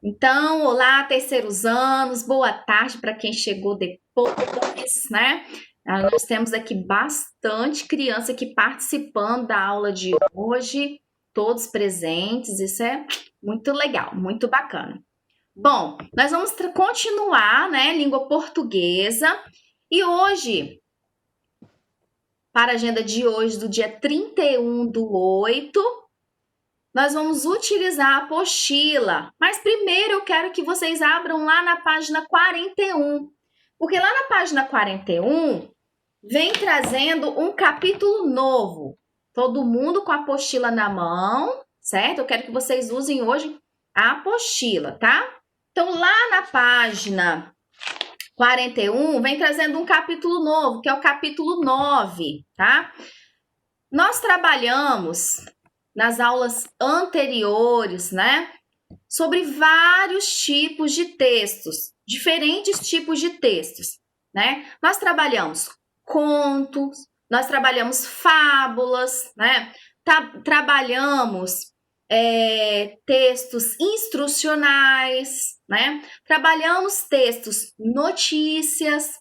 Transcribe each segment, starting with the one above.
Então, olá, terceiros anos, boa tarde para quem chegou depois, né? Nós temos aqui bastante criança aqui participando da aula de hoje, todos presentes, isso é muito legal, muito bacana. Bom, nós vamos continuar, né, língua portuguesa, e hoje, para a agenda de hoje, do dia 31/8, nós vamos utilizar a apostila. Mas primeiro eu quero que vocês abram lá na página 41. Porque lá na página 41 vem trazendo um capítulo novo. Todo mundo com a apostila na mão, certo? Eu quero que vocês usem hoje a apostila, tá? Então lá na página 41 vem trazendo um capítulo novo, que é o capítulo 9, tá? Nós trabalhamos nas aulas anteriores, né, sobre vários tipos de textos, diferentes tipos de textos, né? Nós trabalhamos contos, nós trabalhamos fábulas, né? Trabalhamos textos instrucionais, né? Trabalhamos textos notícias,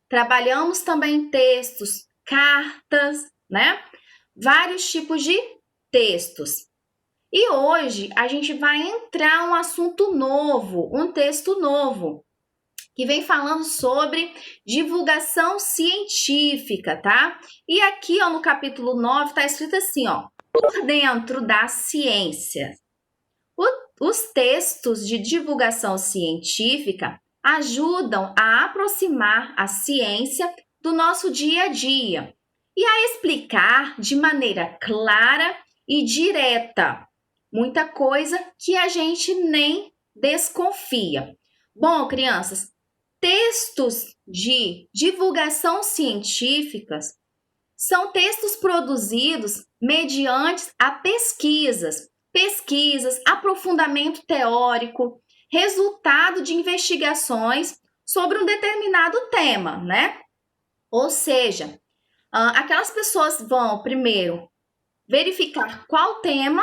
trabalhamos também textos cartas, né? Vários tipos de textos. E hoje a gente vai entrar um assunto novo, um texto novo, que vem falando sobre divulgação científica, tá? E aqui, ó, no capítulo 9 tá escrito assim, ó, por dentro da ciência. Os textos de divulgação científica ajudam a aproximar a ciência do nosso dia a dia e a explicar de maneira clara e direta muita coisa que a gente nem desconfia. Bom, crianças, textos de divulgação científicas são textos produzidos mediante a pesquisas, aprofundamento teórico, resultado de investigações sobre um determinado tema, né? Ou seja, aquelas pessoas vão primeiro verificar qual tema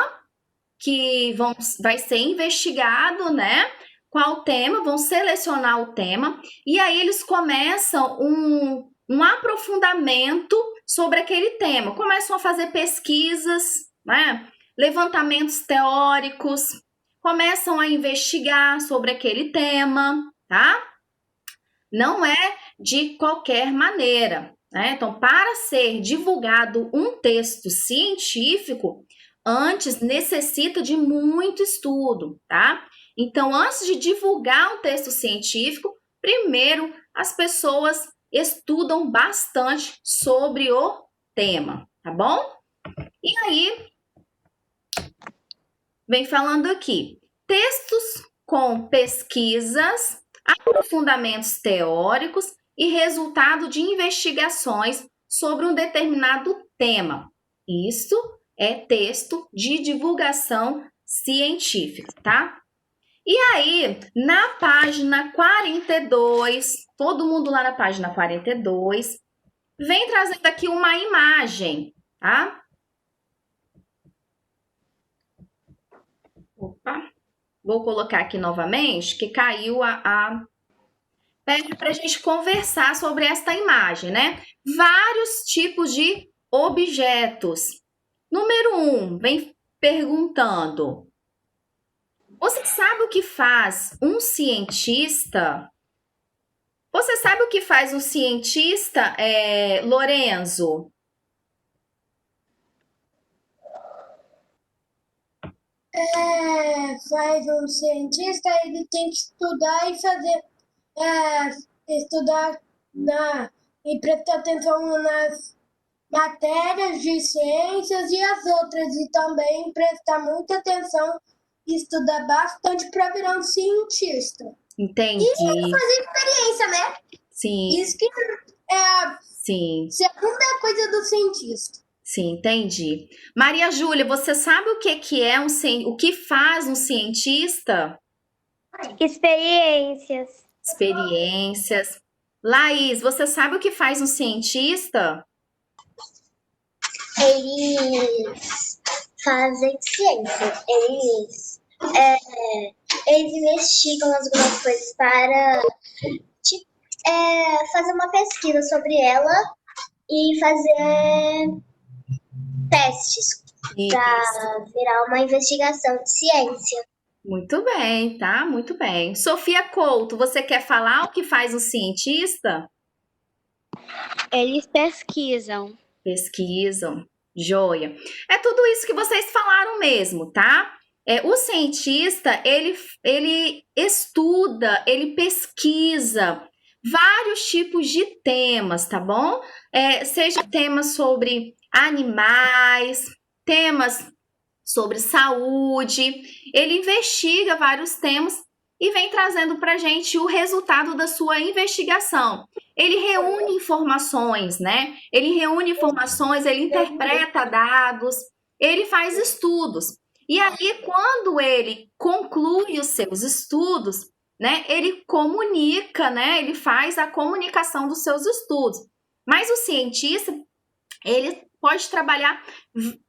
que vai ser investigado, né? Qual tema, vão selecionar o tema, e aí eles começam um aprofundamento sobre aquele tema, começam a fazer pesquisas, né? Levantamentos teóricos, começam a investigar sobre aquele tema, tá? Não é de qualquer maneira, né? Então, para ser divulgado um texto científico, antes necessita de muito estudo, tá? Então, antes de divulgar um texto científico, primeiro as pessoas estudam bastante sobre o tema, tá bom? E aí, vem falando aqui, textos com pesquisas, aprofundamentos teóricos e resultado de investigações sobre um determinado tema. Isso é texto de divulgação científica, tá? E aí, na página 42, todo mundo lá na página 42, vem trazendo aqui uma imagem, tá? Opa, vou colocar aqui novamente, que caiu pede para a gente conversar sobre esta imagem, né? Vários tipos de objetos. Número 1, vem perguntando: você sabe o que faz um cientista? Você sabe o que faz um cientista, Lorenzo? Faz um cientista, ele tem que estudar e fazer, estudar e prestar atenção nas matérias de ciências e as outras, e também prestar muita atenção e estudar bastante para virar um cientista. Entendi. E fazer experiência, né? Sim. Isso que é a Sim. segunda coisa do cientista. Sim, entendi. Maria Júlia, você sabe o que é o que faz um cientista? Experiências. Experiências. Laís, você sabe o que faz um cientista? Eles fazem ciência. Eles Eles investigam algumas coisas para fazer uma pesquisa sobre ela e fazer testes para virar uma investigação de ciência. Muito bem, tá? Muito bem. Sofia Couto, você quer falar o que faz um cientista? Eles pesquisam. Pesquisam. Joia. É tudo isso que vocês falaram mesmo, tá? O cientista, ele estuda, ele pesquisa vários tipos de temas, tá bom? Seja temas sobre animais, temas sobre saúde, ele investiga vários temas e vem trazendo para a gente o resultado da sua investigação. Ele reúne informações, né? Ele reúne informações, ele interpreta dados, ele faz estudos. E aí, quando ele conclui os seus estudos, né, ele comunica, né? Ele faz a comunicação dos seus estudos. Mas o cientista, ele pode trabalhar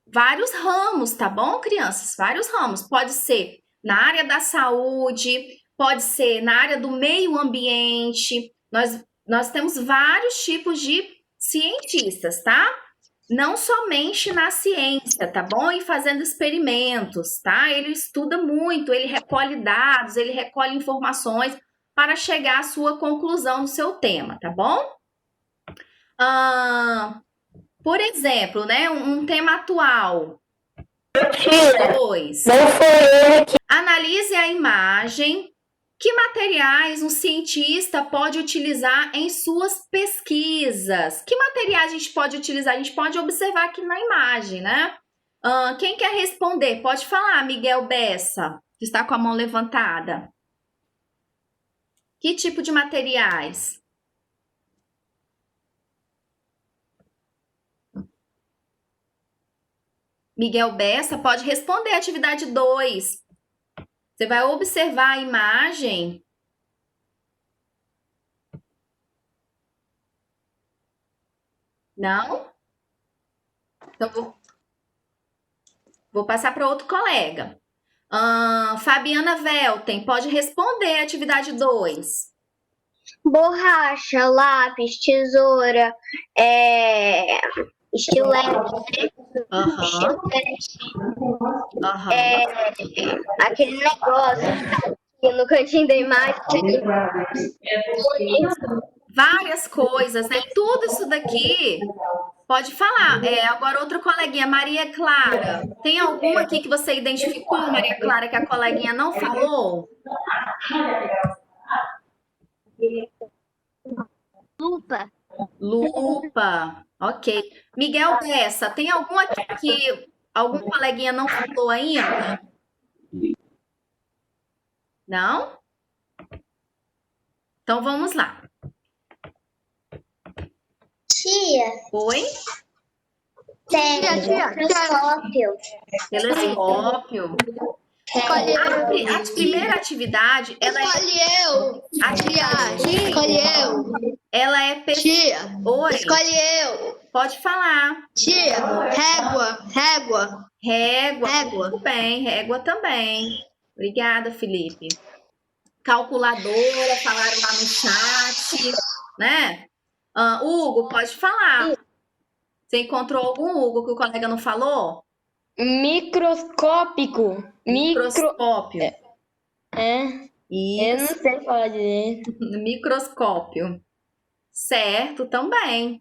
vários ramos, tá bom, crianças? Vários ramos. Pode ser na área da saúde, pode ser na área do meio ambiente. Nós temos vários tipos de cientistas, tá? Não somente na ciência, tá bom? E fazendo experimentos, tá? Ele estuda muito, ele recolhe dados, ele recolhe informações para chegar à sua conclusão no seu tema, tá bom? Por exemplo, né, um tema atual. Analise a imagem. Que materiais um cientista pode utilizar em suas pesquisas? Que materiais a gente pode utilizar? A gente pode observar aqui na imagem, né? Quem quer responder? Pode falar, Miguel Bessa, que está com a mão levantada. Que tipo de materiais? Miguel Bessa pode responder a atividade 2. Você vai observar a imagem. Não? Então, vou passar para outro colega. Fabiana Velten, pode responder a atividade 2. Borracha, lápis, tesoura, estilete, aquele negócio no cantinho da imagem. Várias coisas, né? Tudo isso daqui pode falar. Agora, outra coleguinha, Maria Clara. Tem alguma aqui que você identificou, Maria Clara, que a coleguinha não falou? Lupa. Ok. Miguel Bessa, tem algum aqui que algum coleguinha não falou ainda? Não? Então vamos lá. Tia. Oi? Telescópio. Telescópio. A primeira atividade, ela ela é Tia. Oi. Escolhe eu. Pode falar. Tia, régua. Régua. Tudo bem, régua também. Obrigada, Felipe. Calculadora, falaram lá no chat, né? Hugo, pode falar. Você encontrou algum Hugo que o colega não falou? Microscópico. Microscópio. Eu não sei falar direito. Microscópio. Certo, também.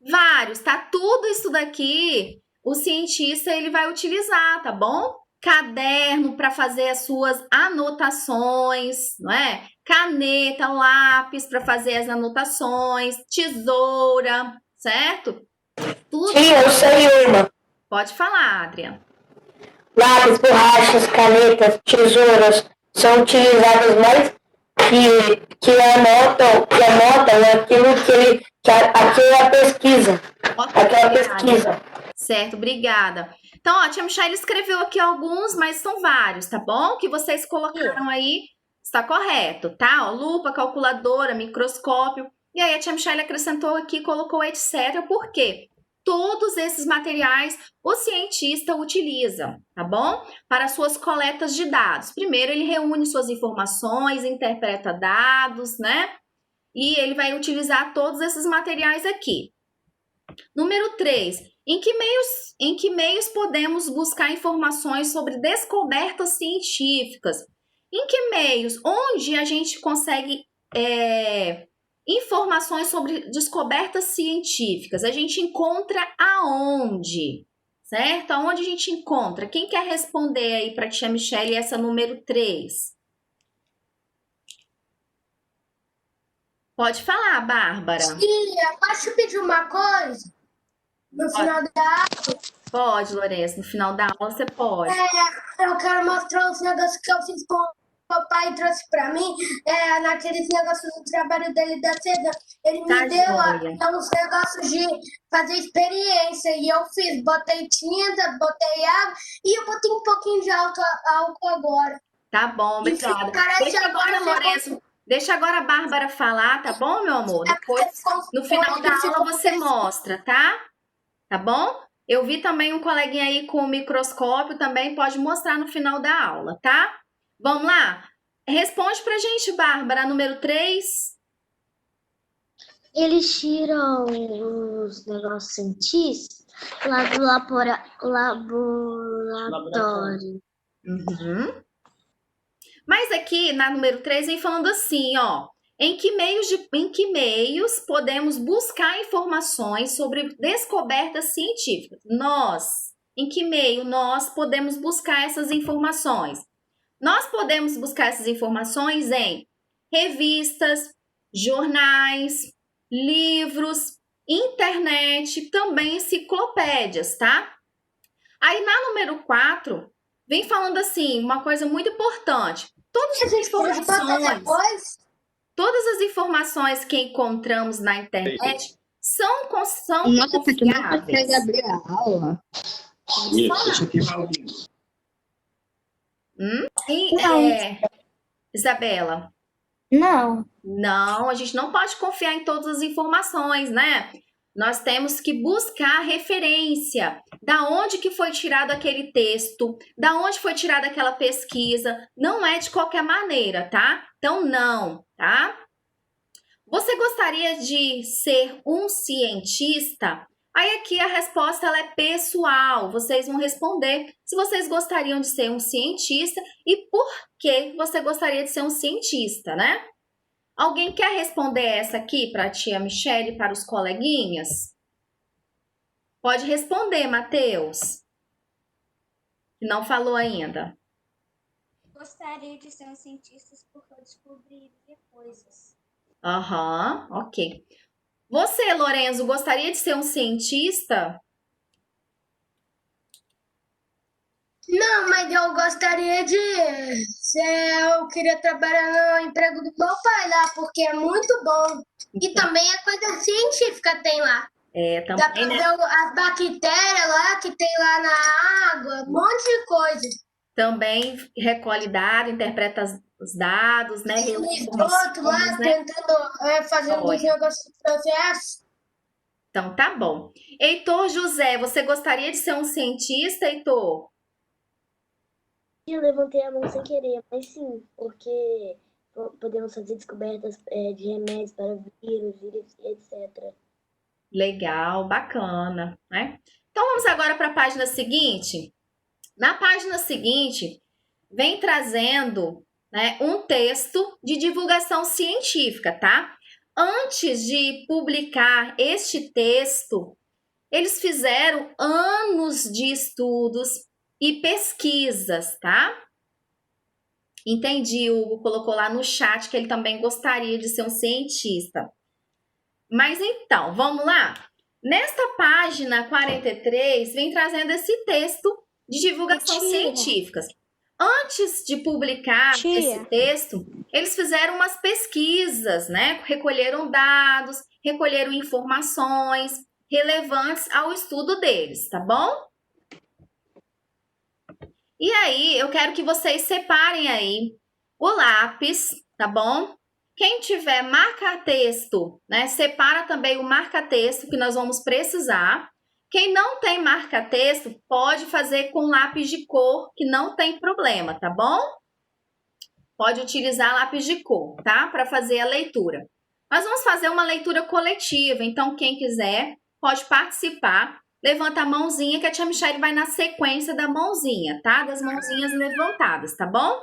Vários, tá? Tudo isso daqui, o cientista ele vai utilizar, tá bom? Caderno para fazer as suas anotações, não é? Caneta, lápis para fazer as anotações, tesoura, certo? Tudo. Sim, eu sei uma. Pode falar, Adriana. Lápis, borrachas, canetas, tesouras são utilizadas mais que anotam aquela pesquisa. Okay, aquela pesquisa. Certo, obrigada. Então, a tia Michelle escreveu aqui alguns, mas são vários, tá bom? Que vocês colocaram aí, está correto, tá? Lupa, calculadora, microscópio. E aí a tia Michelle acrescentou aqui, colocou etc. Por quê? todos esses materiais o cientista utiliza, tá bom? Para suas coletas de dados. Primeiro, ele reúne suas informações, interpreta dados, né? E ele vai utilizar todos esses materiais aqui. Número 3. Em que meios podemos buscar informações sobre descobertas científicas? Em que meios? Onde a gente consegue informações sobre descobertas científicas? A gente encontra aonde? Certo? Aonde a gente encontra? Quem quer responder aí para a tia Michele essa número 3? Pode falar, Bárbara. Tia, posso te pedir uma coisa? No final da Pode, Lourenço. No final da aula você pode. eu quero mostrar os negócios que eu fiz com o papai trouxe pra mim, naqueles negócios do trabalho dele da seda. Ele me Tá deu joia. uns negócios de fazer experiência e eu fiz. Botei tinta, botei água e eu botei um pouquinho de álcool agora. Tá bom, obrigada. Parece Deixa agora, Lourenço. Deixa agora a Bárbara falar, tá bom, meu amor? Depois, no final da aula, você mostra, tá? Tá bom? Eu vi também um coleguinha aí com o microscópio, também pode mostrar no final da aula, tá? Vamos lá? Responde pra gente, Bárbara, número 3. Eles tiram os negócios científicos lá do laboratório. Uhum. Mas aqui, na número 3, vem falando assim, ó. Em que meios podemos buscar informações sobre descobertas científicas? Em que meio nós podemos buscar essas informações? Nós podemos buscar essas informações em revistas, jornais, livros, internet, também enciclopédias, tá? Aí na número 4, vem falando assim, uma coisa muito importante. Todas as informações que encontramos na internet são confiáveis. Isabela? Não. Não, a gente não pode confiar em todas as informações, né? Nós temos que buscar referência, da onde que foi tirado aquele texto, da onde foi tirada aquela pesquisa, não é de qualquer maneira, tá? Então, não, tá? Você gostaria de ser um cientista? Aí aqui a resposta ela é pessoal, vocês vão responder se vocês gostariam de ser um cientista e por que você gostaria de ser um cientista, né? Alguém quer responder essa aqui para a tia Michele e para os coleguinhas? Pode responder, Matheus. Que não falou ainda. Gostaria de ser um cientista porque eu descobriria coisas. Aham, ok. Você, Lorenzo, gostaria de ser um cientista? Não, mas eu gostaria de eu queria trabalhar no emprego do meu pai lá, porque é muito bom. E também a coisa científica tem lá. Dá pra Também, né? ver as bactérias lá que tem lá na água, um monte de coisa. Também recolhe dados, interpreta os dados, né? E o esgoto lá, tentando fazer uns negócios de processo. Então, tá bom. Heitor José, você gostaria de ser um cientista, Heitor? Eu levantei a mão sem querer, mas sim, porque podemos fazer descobertas de remédios para vírus, etc. Legal, bacana, né? Então, vamos agora para a página seguinte. Na página seguinte, vem trazendo, né, um texto de divulgação científica, tá? Antes de publicar este texto, eles fizeram anos de estudos e pesquisas, tá? Entendi, o Hugo colocou lá no chat que ele também gostaria de ser um cientista. Mas então, vamos lá? Nesta página 43, vem trazendo esse texto de divulgação científica. Antes de publicar esse texto, eles fizeram umas pesquisas, né? Recolheram dados, recolheram informações relevantes ao estudo deles, tá bom? E aí, eu quero que vocês separem aí o lápis, tá bom? Quem tiver marca-texto, né? Separa também o marca-texto que nós vamos precisar. Quem não tem marca-texto pode fazer com lápis de cor, que não tem problema, tá bom? Pode utilizar lápis de cor, tá? Para fazer a leitura. Nós vamos fazer uma leitura coletiva, então quem quiser pode participar. Levanta a mãozinha que a tia Michelle vai na sequência da mãozinha, tá? Das mãozinhas levantadas, tá bom?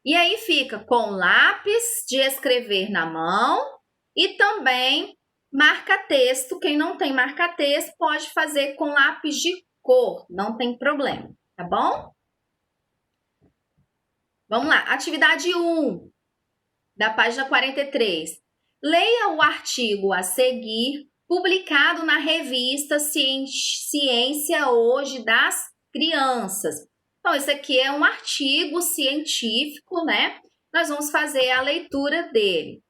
E aí fica com lápis de escrever na mão e também marca-texto. Quem não tem marca-texto pode fazer com lápis de cor, não tem problema, tá bom? Vamos lá, atividade 1, da página 43. Leia o artigo a seguir, publicado na revista Ciência Hoje das Crianças. Então, esse aqui é um artigo científico, né? Nós vamos fazer a leitura dele.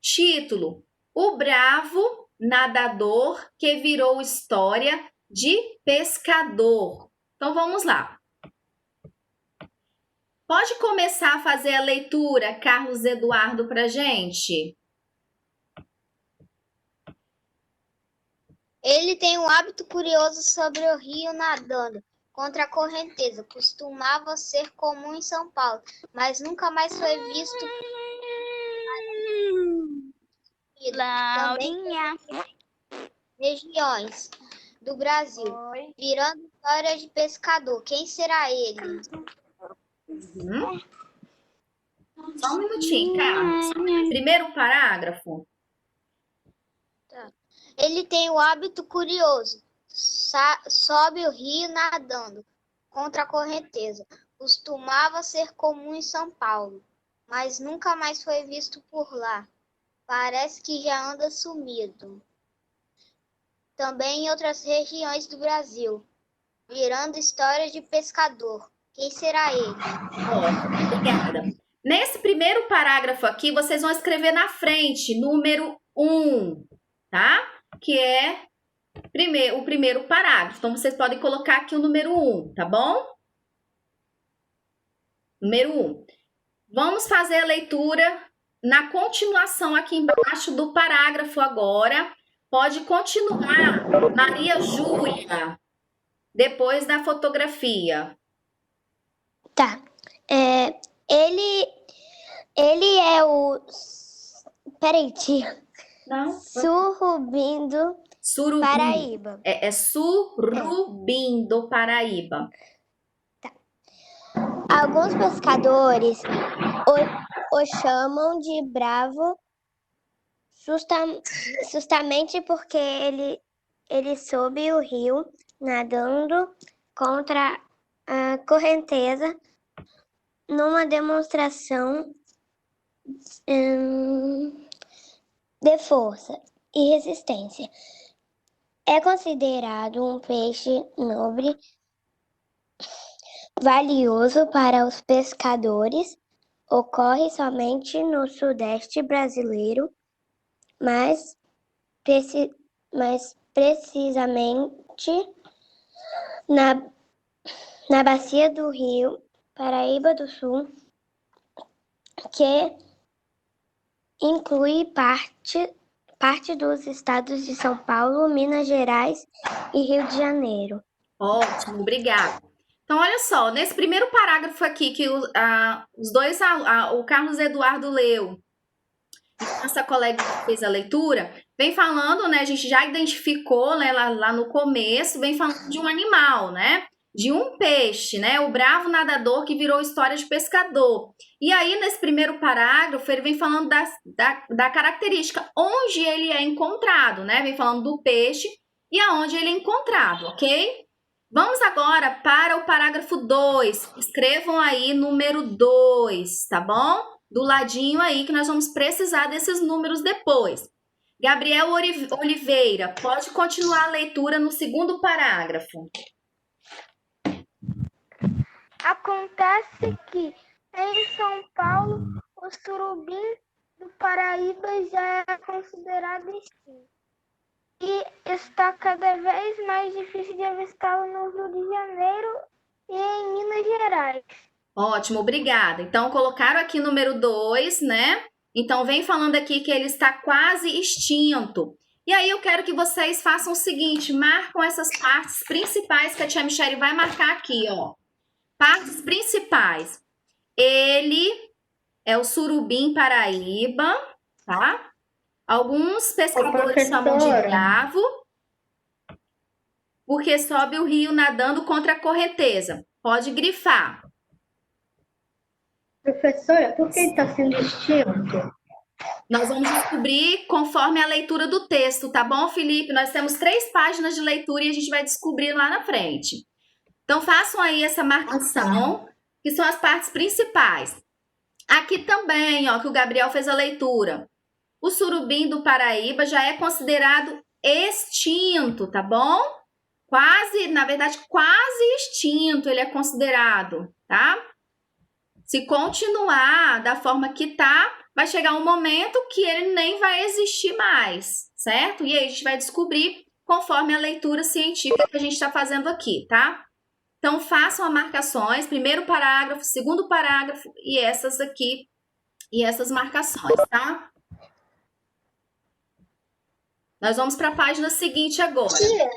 Título: O bravo nadador que virou história de pescador. Então, vamos lá. Pode começar a fazer a leitura, Carlos Eduardo, para a gente? Ele tem um hábito curioso sobre o rio nadando contra a correnteza. Costumava ser comum em São Paulo, mas nunca mais foi visto. Também regiões do Brasil, virando história de pescador. Quem será ele? Só um minutinho, Carlos. Primeiro parágrafo. Ele tem o hábito curioso. Sobe o rio nadando contra a correnteza. Costumava ser comum em São Paulo, mas nunca mais foi visto por lá. Parece que já anda sumido. Também em outras regiões do Brasil, virando histórias de pescador. Quem será ele? Obrigada. Nesse primeiro parágrafo aqui, vocês vão escrever na frente, número 1, tá? Que é o primeiro parágrafo. Então, vocês podem colocar aqui o número 1, tá bom? Número 1. Vamos fazer a leitura na continuação aqui embaixo do parágrafo agora. Pode continuar, Maria Júlia, depois da fotografia. Tá. Ele é o... Peraí, tia. Não? Surubim do Surubim. Paraíba. É surubim do Paraíba. Alguns pescadores o chamam de bravo justamente porque ele sobe o rio nadando contra a correnteza numa demonstração de força e resistência. É considerado um peixe nobre, valioso para os pescadores. Ocorre somente no sudeste brasileiro, mas precisamente na bacia do rio Paraíba do Sul, que inclui parte dos estados de São Paulo, Minas Gerais e Rio de Janeiro. Ótimo, obrigada. Então, olha só, nesse primeiro parágrafo aqui que os dois, o Carlos Eduardo leu, e nossa colega que fez a leitura, vem falando, né? A gente já identificou, né, lá no começo, vem falando de um animal, né? De um peixe, né? O bravo nadador que virou história de pescador. E aí, nesse primeiro parágrafo, ele vem falando da característica onde ele é encontrado, né? Vem falando do peixe e aonde ele é encontrado, ok? Vamos agora para o parágrafo 2. Escrevam aí número 2, tá bom? Do ladinho aí, que nós vamos precisar desses números depois. Gabriel Oliveira, pode continuar a leitura no segundo parágrafo. Acontece que em São Paulo o surubim do Paraíba já é considerado extinto e está cada vez mais difícil de avistá-lo no Rio de Janeiro e em Minas Gerais. Ótimo, obrigada. Então, colocaram aqui número 2, né? Então, vem falando aqui que ele está quase extinto. E aí eu quero que vocês façam o seguinte, marcam essas partes principais que a tia Michele vai marcar aqui, ó. Partes principais. Ele é o surubim paraíba, tá? Alguns pescadores chamam de bravo, porque sobe o rio nadando contra a correnteza. Pode grifar. Professora, por que ele está sendo extinto? Nós vamos descobrir conforme a leitura do texto, tá bom, Felipe? Nós temos 3 páginas de leitura e a gente vai descobrir lá na frente. Então, façam aí essa marcação, que são as partes principais. Aqui também, ó, que o Gabriel fez a leitura. O surubim do Paraíba já é considerado extinto, tá bom? Quase, na verdade, quase extinto ele é considerado, tá? Se continuar da forma que tá, vai chegar um momento que ele nem vai existir mais, certo? E aí a gente vai descobrir conforme a leitura científica que a gente está fazendo aqui, tá? Então, façam as marcações, primeiro parágrafo, segundo parágrafo e essas aqui, e essas marcações, tá? Nós vamos para a página seguinte agora. Tia,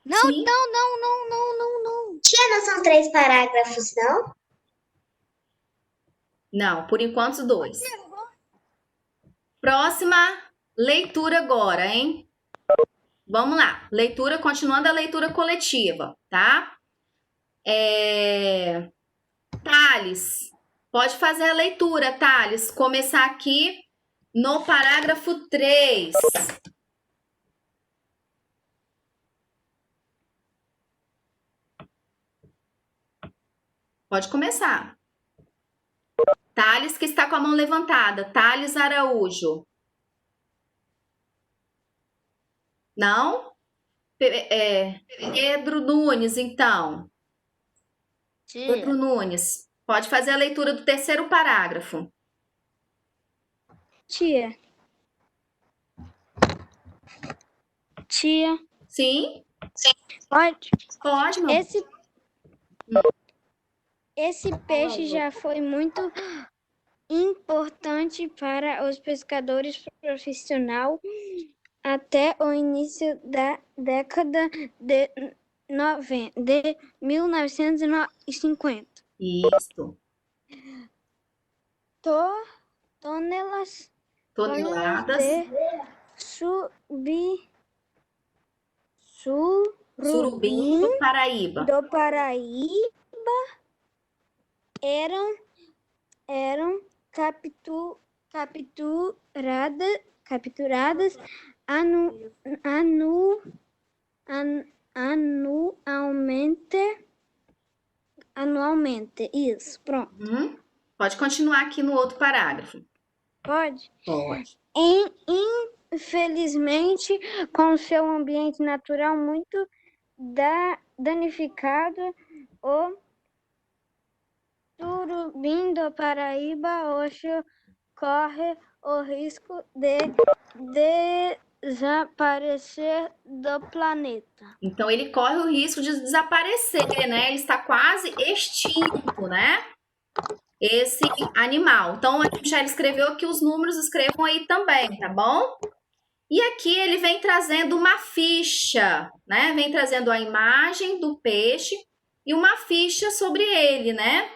não, Sim. não. Tia, não são 3 parágrafos, não? Não, por enquanto 2. Próxima leitura agora, hein? Vamos lá. Leitura, continuando a leitura coletiva, tá? Thales, pode fazer a leitura, Thales. Começar aqui no parágrafo 3. Pode começar. Thales, que está com a mão levantada. Thales Araújo. Não? Pedro Nunes, então. Pedro Nunes. Pode fazer a leitura do terceiro parágrafo. Tia. Sim? Pode. Pode, meu. Esse peixe já foi muito importante para os pescadores profissionais até o início da década de 1950. Isso. Toneladas Toneladas. de Surubim do Paraíba. do Paraíba eram capturadas anualmente. Isso, pronto. Pode continuar aqui no outro parágrafo. Pode? Pode. Infelizmente, com seu ambiente natural muito danificado, o surubim do Paraíba hoje corre o risco de desaparecer do planeta. Então, ele corre o risco de desaparecer, né? Ele está quase extinto, né? Esse animal. Então, a Michelle escreveu aqui os números, escrevam aí também, tá bom? E aqui ele vem trazendo uma ficha, né? Vem trazendo a imagem do peixe e uma ficha sobre ele, né?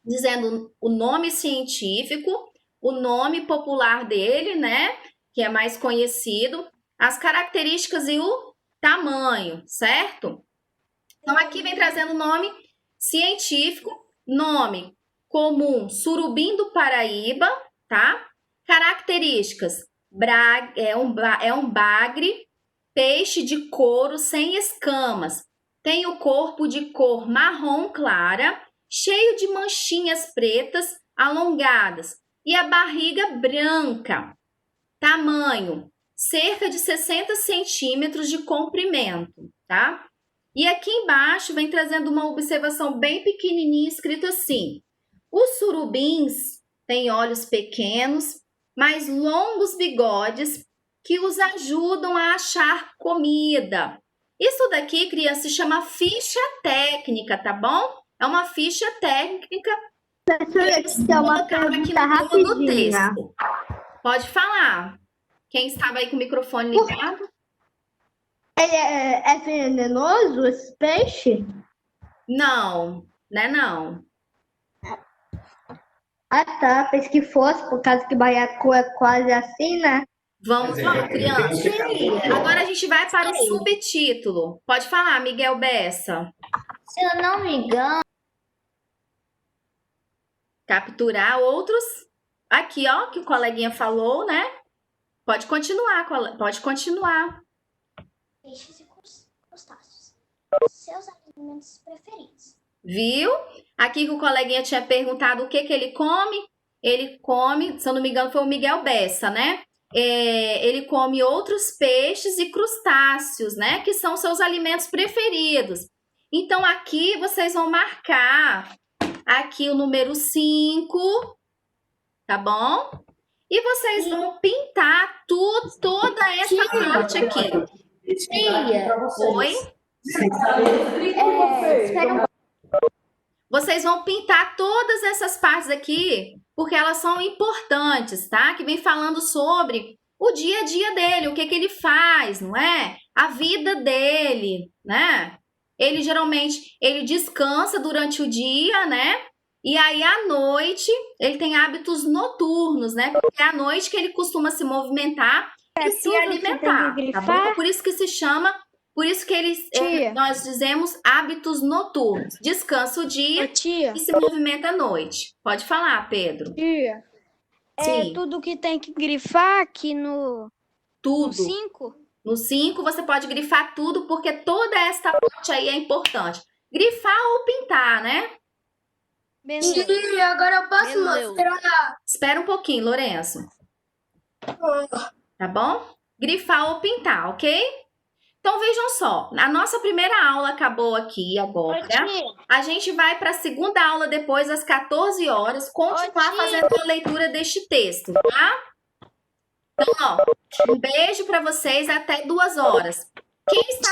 Dizendo o nome científico, o nome popular dele, né? Que é mais conhecido, as características e o tamanho, certo? Então, aqui vem trazendo o nome científico, nome comum, surubim do Paraíba, tá? Características, é um bagre, peixe de couro sem escamas, tem o corpo de cor marrom clara, cheio de manchinhas pretas alongadas e a barriga branca. Tamanho, cerca de 60 centímetros de comprimento, tá? E aqui embaixo vem trazendo uma observação bem pequenininha, escrito assim: os surubins têm olhos pequenos, mas longos bigodes que os ajudam a achar comida. Isso daqui, criança, se chama ficha técnica, tá bom? É uma ficha técnica. Professora, uma pergunta rapidinha. Pode falar. Quem estava aí com o microfone ligado? É venenoso esse peixe? Não, né não. Ah, tá. Pensei que fosse, por causa que baiacu é quase assim, né? Vamos lá, criança. Agora a gente vai para o subtítulo. Pode falar, Miguel Bessa. Se eu não me engano. Capturar outros. Aqui, ó, que o coleguinha falou, né? Pode continuar, pode continuar. Peixes e crustáceos. Seus alimentos preferidos. Viu? Aqui que o coleguinha tinha perguntado o que ele come. Ele come, se eu não me engano, foi o Miguel Bessa, né? Ele come outros peixes e crustáceos, né? Que são seus alimentos preferidos. Então, aqui vocês vão marcar aqui o número 5, tá bom? E vocês vão pintar toda essa parte aqui. Oi? Vocês vão pintar todas essas partes aqui, porque elas são importantes, tá? Que vem falando sobre o dia a dia dele, o que ele faz, não é? A vida dele, né? Ele geralmente, ele descansa durante o dia, né? E aí, à noite, ele tem hábitos noturnos, né? Porque é à noite que ele costuma se movimentar e se alimentar, tá bom? Por isso que se chama... Por isso que nós dizemos hábitos noturnos. Descansa o dia e se movimenta à noite. Pode falar, Pedro. Tia, Sim. Tudo que tem que grifar aqui no Tudo. 5? No 5 você pode grifar tudo, porque toda esta parte aí é importante. Grifar ou pintar, né? Beleza. E agora eu posso Beleza. mostrar. Espera um pouquinho, Lourenço. Tá bom? Grifar ou pintar, ok? Então, vejam só, a nossa primeira aula acabou aqui agora. A gente vai para a segunda aula depois, às 14 horas, continuar fazendo a leitura deste texto, tá? Então, ó, um beijo para vocês até 2 horas. Quem está